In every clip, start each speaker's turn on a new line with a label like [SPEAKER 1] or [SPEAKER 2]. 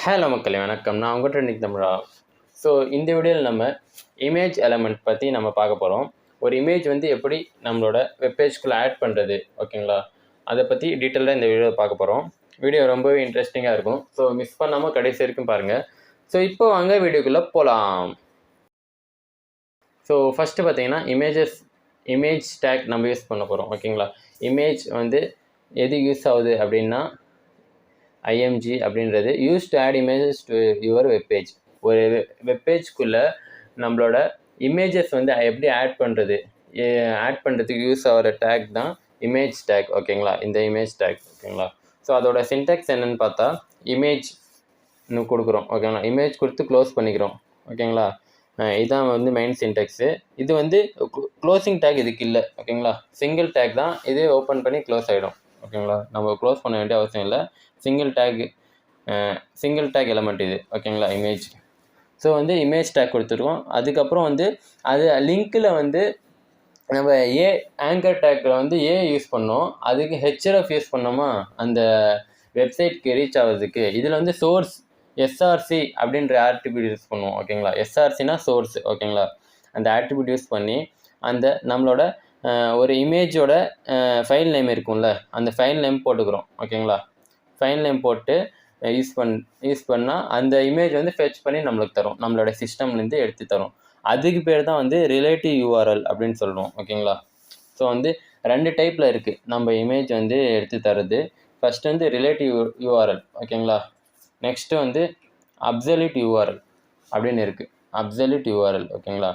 [SPEAKER 1] Hello மக்களே வணக்கம். நான் உங்கள்கிட்ட இன்னைக்கு தமிழா. ஸோ இந்த வீடியோவில் நம்ம இமேஜ் எலமெண்ட் பற்றி நம்ம பார்க்க போகிறோம். ஒரு இமேஜ் வந்து எப்படி நம்மளோட வெப்பேஜ்குள்ளே ஆட் பண்ணுறது, ஓகேங்களா? அதை பற்றி டீட்டெயிலாக இந்த வீடியோவில் பார்க்க போகிறோம். வீடியோ ரொம்பவே இன்ட்ரெஸ்டிங்காக இருக்கும். ஸோ மிஸ் பண்ணாமல் கடைசி வரைக்கும் பாருங்கள். ஸோ இப்போ வாங்க வீடியோக்குள்ளே போகலாம். ஸோ ஃபஸ்ட்டு பார்த்தீங்கன்னா இமேஜ் டேக் நம்ம யூஸ் பண்ண போகிறோம், ஓகேங்களா? இமேஜ் வந்து எது யூஸ் ஆகுது அப்படின்னா ஐஎம்ஜி அப்படின்றது use to add images to your webpage. ஒரு வெப்பேஜ்குள்ளே நம்மளோட இமேஜஸ் வந்து எப்படி ஆட் பண்ணுறதுக்கு யூஸ் ஆகிற டேக் தான் இமேஜ் டேக், ஓகேங்களா? இந்த இமேஜ் டேக், ஓகேங்களா? ஸோ அதோட சின்டெக்ஸ் என்னென்னு பார்த்தா இமேஜ்னு கொடுக்குறோம், ஓகேங்களா? இமேஜ் கொடுத்து க்ளோஸ் பண்ணிக்கிறோம், ஓகேங்களா? இதுதான் வந்து மெயின் சின்டெக்ஸு. இது வந்து க்ளோசிங் டேக் இதுக்கு இல்லை, ஓகேங்களா? சிங்கிள் டேக் தான், இது ஓப்பன் பண்ணி க்ளோஸ் ஆகிடும், ஓகேங்களா? நம்ம க்ளோஸ் பண்ண வேண்டிய அவசியம் இல்லை. சிங்கிள் டேக் எலமெண்ட் இது, ஓகேங்களா? இமேஜ். ஸோ வந்து இமேஜ் டேக் கொடுத்துருக்கோம். அதுக்கப்புறம் வந்து அது லிங்க்கில் வந்து நம்ம ஆங்கர் டேக்கில் வந்து யூஸ் பண்ணோம். அதுக்கு ஹெச்ஆர்எஃப் யூஸ் பண்ணோமா அந்த வெப்சைட்க்கு ரீச் ஆகிறதுக்கு. இதில் வந்து சோர்ஸ் எஸ்ஆர்சி அப்படின்ற ஆட்ரிபியூட் யூஸ் பண்ணுவோம், ஓகேங்களா? எஸ்ஆர்சினா சோர்ஸ், ஓகேங்களா? அந்த ஆட்ரிபியூட் யூஸ் பண்ணி அந்த நம்மளோட ஒரு இமேஜோட ஃபைல் நேம் இருக்கும்ல, அந்த ஃபைல் நேம் போட்டுக்கிறோம், ஓகேங்களா? ஃபைல் நேம் போட்டு யூஸ் பண்ணால் அந்த இமேஜ் வந்து ஃபெச் பண்ணி நம்மளுக்கு தரும், நம்மளோட சிஸ்டம்லேருந்து எடுத்து தரும். அதுக்கு பேர் தான் வந்து ரிலேட்டிவ் யூஆர்எல் அப்படின்னு சொல்லுவோம், ஓகேங்களா? ஸோ வந்து 2 டைப்பில் இருக்குது நம்ம இமேஜ் வந்து எடுத்து தருது. ஃபஸ்ட்டு வந்து ரிலேட்டிவ் யூஆர்எல், ஓகேங்களா? நெக்ஸ்ட்டு வந்து அப்சல்யூட் யூஆர்எல் அப்படின்னு இருக்குது. அப்சல்யூட் யூஆர்எல், ஓகேங்களா?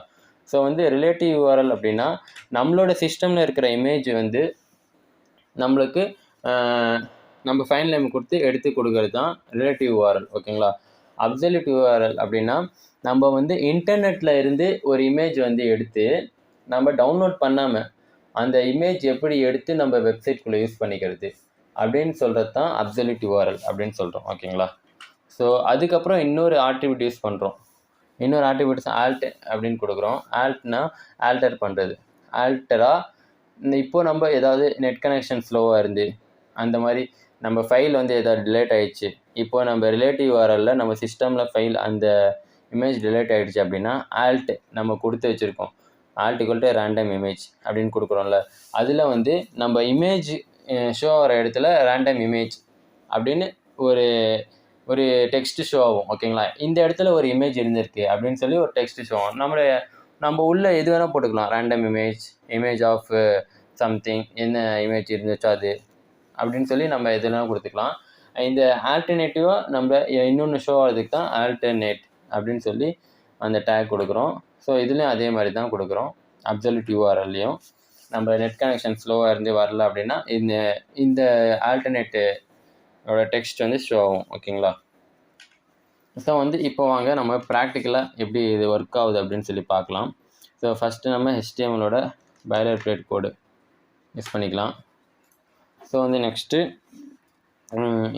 [SPEAKER 1] ஸோ வந்து ரிலேட்டிவ் யூஆர்எல் அப்படின்னா நம்மளோட சிஸ்டமில் இருக்கிற இமேஜ் வந்து நம்மளுக்கு நம்ம ஃபைல் நேம் கொடுத்து எடுத்து கொடுக்கறது தான் ரிலேட்டிவ் யூஆர்எல், ஓகேங்களா? அப்சல்யூட் யூஆர்எல் அப்படின்னா நம்ம வந்து இன்டர்நெட்டில் இருந்து ஒரு இமேஜ் வந்து எடுத்து நம்ம டவுன்லோட் பண்ணாமல் அந்த இமேஜ் எப்படி எடுத்து நம்ம வெப்சைட்குள்ளே யூஸ் பண்ணிக்கிறது அப்படின்னு சொல்கிறது தான் அப்சல்யூட் யூஆர்எல் அப்படின்னு சொல்கிறோம், ஓகேங்களா? ஸோ அதுக்கப்புறம் இன்னொரு ஆட்ரிபியூட் யூஸ் பண்ணுறோம். இன்னொரு ஆட்ரிபியூட்ஸ் ஆல்ட் அப்படின்னு கொடுக்குறோம். ஆல்ட்னா ஆல்டர் பண்ணுறது. ஆல்டராக இப்போது நம்ம ஏதாவது நெட் கனெக்ஷன் ஸ்லோவாக இருந்து அந்த மாதிரி நம்ம ஃபைல் வந்து ஏதாவது டிலேட் ஆகிடுச்சு, இப்போ நம்ம ரிலேட்டிவ் யூஆர்எல்லில் நம்ம சிஸ்டமில் ஃபைல் அந்த இமேஜ் டிலேட் ஆகிடுச்சு அப்படின்னா ஆல்ட் நம்ம கொடுத்து வச்சுருக்கோம். Alt equal to random image அப்படின்னு கொடுக்குறோம்ல, அதில் வந்து நம்ம இமேஜ் ஷோ ஆகிற இடத்துல ரேண்டம் இமேஜ் அப்படின்னு ஒரு டெக்ஸ்ட் ஷோ ஆகும், ஓகேங்களா? இந்த இடத்துல ஒரு இமேஜ் இருந்திருக்கு அப்படின்னு சொல்லி ஒரு டெக்ஸ்ட் ஷோ ஆகும். நம்ம உள்ள எது வேணால் போட்டுக்கலாம். ரேண்டம் இமேஜ் ஆஃப் சம்திங், என்ன இமேஜ் இருந்துச்சோ அது அப்படின்னு சொல்லி நம்ம எதுலாம் கொடுத்துக்கலாம். இந்த ஆல்டர்னேட்டிவாக நம்ம இன்னொன்று ஷோ ஆகிறதுக்கு தான் ஆல்டர்னேட் அப்படின்னு சொல்லி அந்த டேக் கொடுக்குறோம். ஸோ இதுலேயும் அதே மாதிரி தான் கொடுக்குறோம். அப்சல்யூட் யூஆர்எல்லையும் நம்ம நெட் கனெக்ஷன் ஸ்லோவாக இருந்து வரல அப்படின்னா இந்த ஆல்டர்னேட்டோட டெக்ஸ்ட் வந்து ஷோ ஆகும், ஓகேங்களா? ஸோ வந்து இப்போ வாங்க நம்ம ப்ராக்டிக்கலாக எப்படி இது ஒர்க் ஆகுது அப்படின்னு சொல்லி பார்க்கலாம். ஸோ ஃபஸ்ட்டு நம்ம HTMLோட பாய்லர் பிளேட் கோடு யூஸ் பண்ணிக்கலாம். ஸோ வந்து நெக்ஸ்ட்டு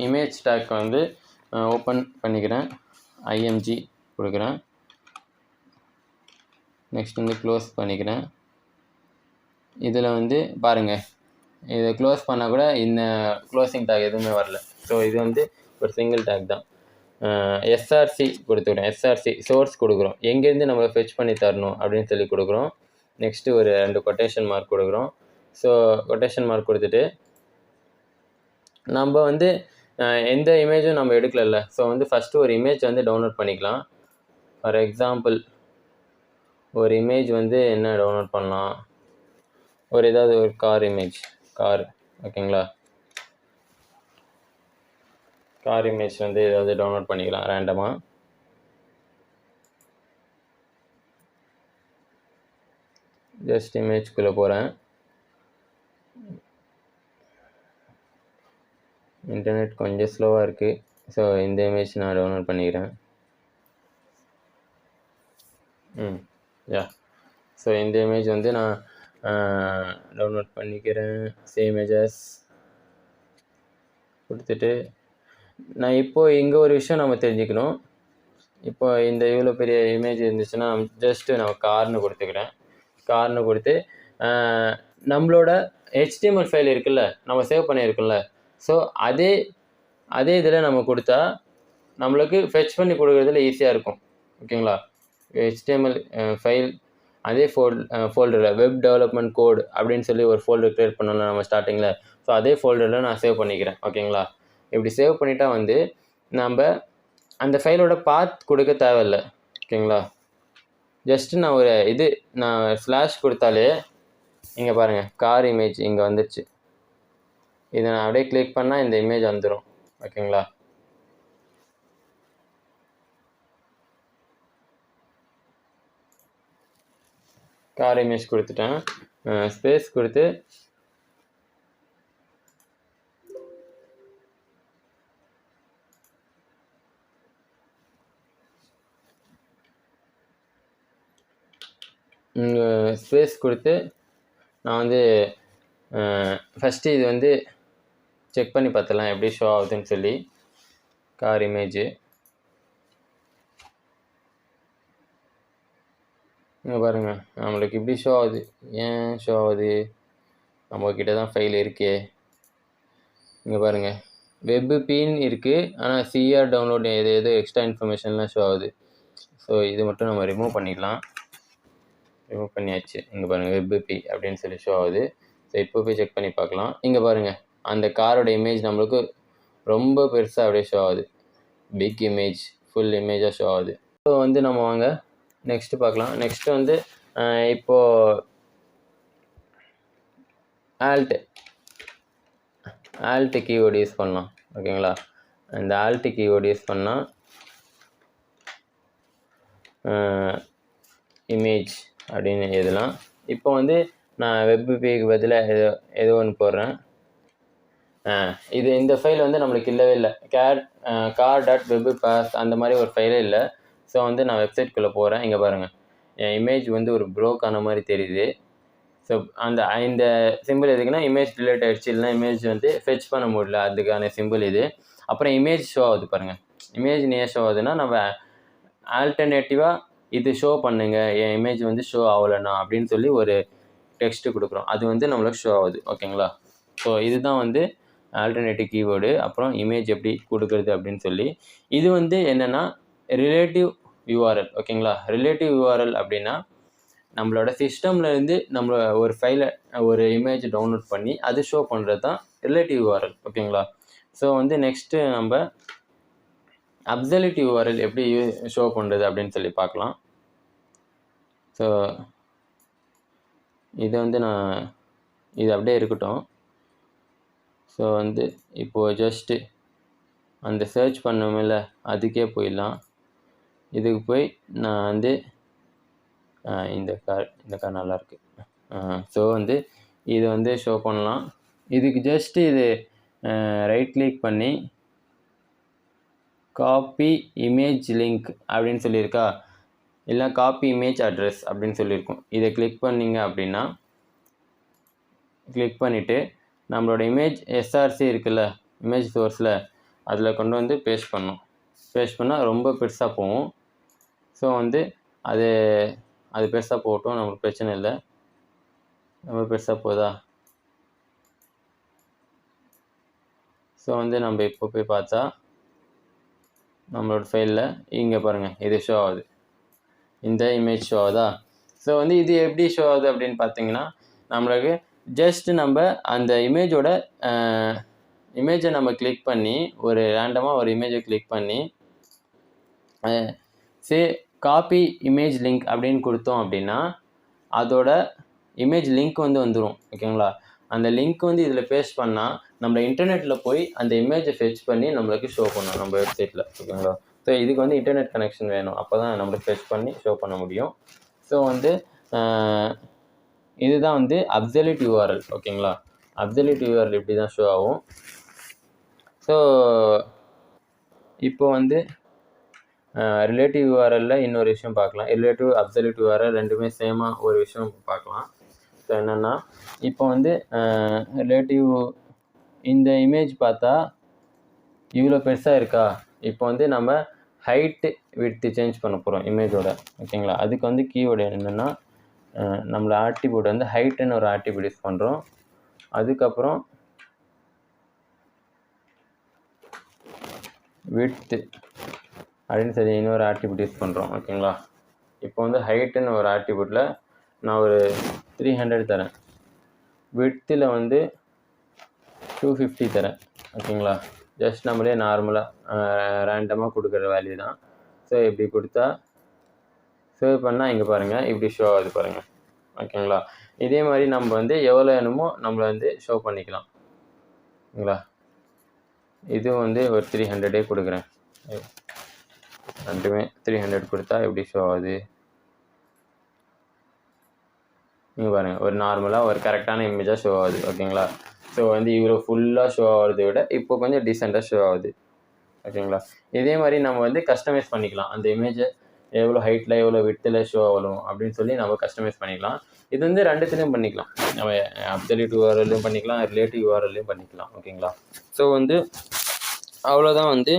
[SPEAKER 1] இமேஜ் டேக் வந்து ஓப்பன் பண்ணிக்கிறேன், ஐஎம்ஜி கொடுக்குறேன். நெக்ஸ்ட் வந்து க்ளோஸ் பண்ணிக்கிறேன். இதில் வந்து பாருங்கள், இதை க்ளோஸ் பண்ணால் கூட இந்த க்ளோசிங் டேக் எதுவுமே வரல. ஸோ இது வந்து ஒரு சிங்கிள் டேக் தான். எஸ்ஆர்சி கொடுத்துக்கிறோம். எஸ்ஆர்சி சோர்ஸ் கொடுக்குறோம், எங்கேருந்து நம்ம ஃபெச் பண்ணி தரணும் அப்படின்னு சொல்லி கொடுக்குறோம். நெக்ஸ்ட்டு ஒரு 2 கொட்டேஷன் மார்க் கொடுக்குறோம். ஸோ கொட்டேஷன் மார்க் கொடுத்துட்டு நம்ம வந்து எந்த இமேஜும் நம்ம எடுக்கல. ஸோ வந்து ஃபஸ்ட்டு ஒரு இமேஜ் வந்து டவுன்லோட் பண்ணிக்கலாம். ஃபார் எக்ஸாம்பிள் ஒரு இமேஜ் வந்து என்ன டவுன்லோட் பண்ணலாம், ஏதாவது ஒரு கார் இமேஜ், ஓகேங்களா? கார் இமேஜ் வந்து ஏதாவது டவுன்லோட் பண்ணிக்கலாம் ரேண்டமாக. ஜஸ்ட் இமேஜ்குள்ளே போகிறேன். இன்டர்நெட் கொஞ்சம் ஸ்லோவாக இருக்குது. ஸோ இந்த இமேஜ் நான் டவுன்லோட் பண்ணிக்கிறேன். ஸோ இந்த இமேஜ் வந்து நான் டவுன்லோட் பண்ணிக்கிறேன். சேம் இமேஜஸ் கொடுத்துட்டு நான் இப்போது இங்கே ஒரு விஷயம் நம்ம தெரிஞ்சுக்கணும். இப்போ இந்த இவ்வளோ பெரிய இமேஜ் இருந்துச்சுன்னா ஜஸ்ட்டு நான் கார்னு கொடுத்துக்கிறேன். கார்னு கொடுத்து நம்மளோட HTML ஃபைல் இருக்குல்ல, நம்ம சேவ் பண்ணியிருக்கோம்ல, ஸோ அதே இதில் நம்ம கொடுத்தா நம்மளுக்கு ஃபெச் பண்ணி கொடுக்குறதுல ஈஸியாக இருக்கும். ஓகேங்களா? HTML ஃபைல் அதே ஃபோல்டரில் வெப் டெவலப்மெண்ட் கோட் அப்படின்னு சொல்லி ஒரு ஃபோல்டர் க்ரியேட் பண்ணணும் நம்ம ஸ்டார்டிங்கில். ஸோ அதே ஃபோல்டரில் நான் சேவ் பண்ணிக்கிறேன். ஓகேங்களா? இப்படி சேவ் பண்ணிட்டா வந்து நம்ம அந்த ஃபைலோட பாத் கொடுக்க தேவையில்லை. ஓகேங்களா? ஜஸ்ட்டு நான் ஸ்லாஷ் கொடுத்தாலே இங்கே பாருங்கள் கார் இமேஜ் இங்கே வந்துடுச்சு. இதை நான் அப்படியே கிளிக் பண்ணால் இந்த இமேஜ் வந்துடும். ஓகேங்களா? கார் இமேஜ் கொடுத்துட்டேன். ஸ்பேஸ் கொடுத்து நான் வந்து ஃபஸ்ட்டு இது வந்து செக் பண்ணி பார்த்துலாம் எப்படி ஷோ ஆகுதுன்னு சொல்லி. கார் இமேஜு இங்கே பாருங்கள் நம்மளுக்கு இப்படி ஷோ ஆகுது. ஏன் ஷோ ஆகுது? நம்மக்கிட்ட தான் ஃபைல் இருக்கே. இங்கே பாருங்கள் வெப்பு பின்னு இருக்குது, ஆனால் சிஆர் டவுன்லோட் எது எக்ஸ்ட்ரா இன்ஃபர்மேஷன்லாம் ஷோ ஆகுது. ஸோ இது மட்டும் நம்ம ரிமூவ் பண்ணிடலாம். ரிமூவ் பண்ணியாச்சு. இங்கே பாருங்கள் வெப்பு பி அப்படின்னு சொல்லி ஷோ ஆகுது. ஸோ இப்போ போய் செக் பண்ணி பார்க்கலாம். இங்கே பாருங்கள் அந்த காரோட இமேஜ் நம்மளுக்கு ரொம்ப பெருசாக அப்படியே ஷோ ஆகுது. பிக் இமேஜ் ஃபுல் இமேஜாக ஷோ ஆகுது. ஸோ வந்து நம்ம வாங்க நெக்ஸ்ட்டு பார்க்கலாம். நெக்ஸ்ட்டு வந்து இப்போது ஆல்ட் கீவேர்டு யூஸ் பண்ணலாம். ஓகேங்களா? இந்த ஆல்ட் கீவேர்டு யூஸ் பண்ணால் இமேஜ் அப்படின்னு எழுதலாம். இப்போ வந்து நான் வெப்பிக்கு பதிலாக ஏதோ ஒன்று போடுறேன். இந்த ஃபைல் வந்து நம்மளுக்கு இல்லவே இல்லை. car.webpass அந்த மாதிரி ஒரு ஃபைலே இல்லை. ஸோ வந்து நான் வெப்சைட்குள்ளே போகிறேன். இங்கே பாருங்கள் என் இமேஜ் வந்து ஒரு ப்ரோக் ஆன மாதிரி தெரியுது. ஸோ இந்த சிம்பிள் எதுக்குன்னா இமேஜ் டிலேட் ஆகிடுச்சு, இல்லைனா இமேஜ் வந்து ஃபெச் பண்ண முடியல, அதுக்கான சிம்பிள் இது. அப்புறம் இமேஜ் ஷோ ஆகுது பாருங்கள். இமேஜ் ஏன் ஷோ ஆகுதுன்னா நம்ம ஆல்டர்னேட்டிவாக இது ஷோ பண்ணுங்க, என் இமேஜ் வந்து ஷோ ஆகலைண்ணா அப்படின்னு சொல்லி ஒரு டெக்ஸ்ட்டு கொடுக்குறோம். அது வந்து நம்மளுக்கு ஷோ ஆகுது. ஓகேங்களா? ஸோ இதுதான் வந்து ஆல்டர்னேட்டிவ் கீவேர்டு. அப்புறம் இமேஜ் எப்படி கொடுக்குறது அப்படின்னு சொல்லி. இது வந்து என்னென்னா ரிலேட்டிவ் யூஆர்எல். ஓகேங்களா? ரிலேட்டிவ் யூஆர்எல் அப்படின்னா நம்மளோட சிஸ்டம்லேருந்து நம்ம ஒரு ஃபைலை ஒரு இமேஜ் டவுன்லோட் பண்ணி அது ஷோ பண்ணுறது தான் ரிலேட்டிவ் யூஆர்எல். ஓகேங்களா? ஸோ வந்து நெக்ஸ்ட்டு நம்ம அப்சல்யூட் யூஆர்எல் எப்படி ஷோ பண்ணுறது அப்படின்னு சொல்லி பார்க்கலாம். ஸோ இது வந்து இது அப்படியே இருக்கட்டும். ஸோ வந்து இப்போது ஜஸ்ட்டு அந்த சர்ச் பண்ணோமில்ல அதுக்கே போயிடலாம். இதுக்கு போய் நான் வந்து இந்த கார் நல்லாயிருக்கு. ஸோ வந்து இது வந்து ஷோ பண்ணலாம். இதுக்கு ஜஸ்ட்டு இது ரைட் கிளிக் பண்ணி காப்பி இமேஜ் லிங்க் அப்படின்னு சொல்லியிருக்கா, இல்லை காப்பி இமேஜ் அட்ரஸ் அப்படின்னு சொல்லியிருக்கோம். இதை கிளிக் பண்ணிங்க அப்படின்னா கிளிக் பண்ணிவிட்டு நம்மளோட இமேஜ் எஸ்ஆர்சி இருக்குல்ல இமேஜ் சோர்ஸில் அதில் கொண்டு வந்து பேஸ்ட் பண்ணோம். பேஸ்ட் பண்ணால் ரொம்ப பெருசாக போகும். ஸோ வந்து அது பெருசாக போகட்டும், நம்மளுக்கு பிரச்சனை இல்லை. ரொம்ப பெருசாக போதா? ஸோ வந்து நம்ம இப்போ போய் பார்த்தா நம்மளோட ஃபைலில் இங்கே பாருங்கள் இது ஷோ ஆகுது. இந்த இமேஜ் ஷோ ஆகுதா? ஸோ வந்து இது எப்படி ஷோ ஆகுது அப்படின்னு பார்த்தீங்கன்னா நம்மளுக்கு ஜஸ்ட் நம்ம அந்த இமேஜை நம்ம கிளிக் பண்ணி ஒரு ரேண்டமாக ஒரு இமேஜை கிளிக் பண்ணி காப்பி இமேஜ் லிங்க் அப்படின்னு கொடுத்தோம் அப்படின்னா அதோட இமேஜ் லிங்க் வந்து வந்துடும். ஓகேங்களா? அந்த லிங்க் வந்து இதில் பேஸ்ட் பண்ணால் நம்ம இன்டர்நெட்டில் போய் அந்த இமேஜை ஃபெச் பண்ணி நம்மளுக்கு ஷோ பண்ணணும் நம்ம வெப்சைட்டில். ஓகேங்களா? ஸோ இதுக்கு வந்து இன்டர்நெட் கனெக்ஷன் வேணும், அப்போ தான் நம்மளுக்கு ஃபெச் பண்ணி ஷோ பண்ண முடியும். ஸோ வந்து இதுதான் வந்து அப்சல்யூட் யூஆர்எல். ஓகேங்களா? அப்சல்யூட் யூஆர்எல் இப்படி தான் ஷோ ஆகும். ஸோ இப்போ வந்து ரிலேட்டிவ் யூஆர்எல்லில் இன்னொரு விஷயம் பார்க்கலாம். ரிலேட்டிவ் அப்சல்யூட் யூஆர்எல் ரெண்டுமே சேமாக ஒரு விஷயம் பார்க்கலாம். ஸோ என்னென்னா இப்போ வந்து ரிலேட்டிவ் இந்த இமேஜ் பார்த்தா இவ்வளோ பெருசாக இருக்கா. இப்போ வந்து நம்ம ஹைட்டு விட்த்து சேஞ்ச் பண்ண போகிறோம் இமேஜோட. ஓகேங்களா? அதுக்கு வந்து கீவேர்டு என்னென்னா நம்மளோட ஆட்ரிபியூட் வந்து ஹைட்டுன்னு ஒரு ஆட்ரிபியூட் யூஸ் பண்ணுறோம். அதுக்கப்புறம் விட்த்து அப்படின்னு சொல்லி இன்னொரு ஆட்ரிபியூட் யூஸ் பண்ணுறோம். ஓகேங்களா? இப்போ வந்து ஹைட்டுன்னு ஒரு ஆட்ரிபியூட்டில் நான் ஒரு 300 தரேன், விட்த்தில் வந்து 250 தரேன். ஓகேங்களா? ஜஸ்ட் நம்மளே நார்மலாக ரேண்டமாக கொடுக்குற வேல்யூ தான். ஸோ இப்படி கொடுத்தா சேவ் பண்ணால் இங்கே பாருங்கள் இப்படி ஷோ ஆகுது பாருங்கள். ஓகேங்களா? இதே மாதிரி நம்ம வந்து எவ்வளோ வேணுமோ நம்மளை வந்து ஷோ பண்ணிக்கலாம். ஓகேங்களா? இதுவும் வந்து ஒரு 300 கொடுக்குறேன். ரெண்டுமே 300 கொடுத்தா எப்படி ஷோ ஆகுது நீங்கள் பாருங்கள். ஒரு நார்மலாக ஒரு கரெக்டான இமேஜாக ஷோ ஆகுது. ஓகேங்களா? ஸோ வந்து இவ்வளோ ஃபுல்லாக ஷோ ஆகிறத விட இப்போ கொஞ்சம் டீசெண்டாக ஷோ ஆகுது. ஓகேங்களா? இதே மாதிரி நம்ம வந்து கஸ்டமைஸ் பண்ணிக்கலாம். அந்த இமேஜை எவ்வளோ ஹைட்டில் எவ்வளோ விட்டில் ஷோ ஆகணும் அப்படின்னு சொல்லி நம்ம கஸ்டமைஸ் பண்ணிக்கலாம். இது வந்து ரெண்டுத்துலேயும் பண்ணிக்கலாம். நம்ம அப்சல்யூட் URLலையும் பண்ணிக்கலாம், ரிலேட்டிவ் URLலையும் பண்ணிக்கலாம். ஓகேங்களா? ஸோ வந்து அவ்வளோதான் வந்து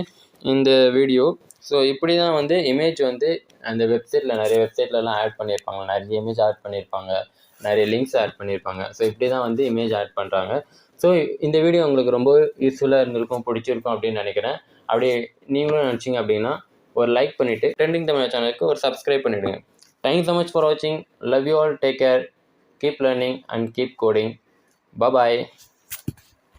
[SPEAKER 1] இந்த வீடியோ. ஸோ இப்படி தான் வந்து இமேஜ் வந்து அந்த வெப்சைட்டில் நிறைய வெப்சைட்லலாம் ஆட் பண்ணியிருப்பாங்க, நிறைய இமேஜ் ஆட் பண்ணியிருப்பாங்க, நிறைய லிங்க்ஸ் ஆட் பண்ணியிருப்பாங்க. ஸோ இப்படி தான் வந்து இமேஜ் ஆட் பண்ணுறாங்க. ஸோ இந்த வீடியோ உங்களுக்கு ரொம்ப யூஸ்ஃபுல்லாக இருந்திருக்கும், பிடிச்சிருக்கும் அப்படின்னு நினைக்கிறேன். அப்படியே நீங்களும் நினச்சிங்க அப்படின்னா ஒரு லைக் பண்ணிவிட்டு ட்ரெண்டிங் தமிழ் சேனலுக்கு ஒரு சப்ஸ்கிரைப் பண்ணிவிடுங்க. தேங்க்யூ ஸோ மச் ஃபார் வாட்சிங். Love you all. Take care. Keep learning and keep coding. Bye.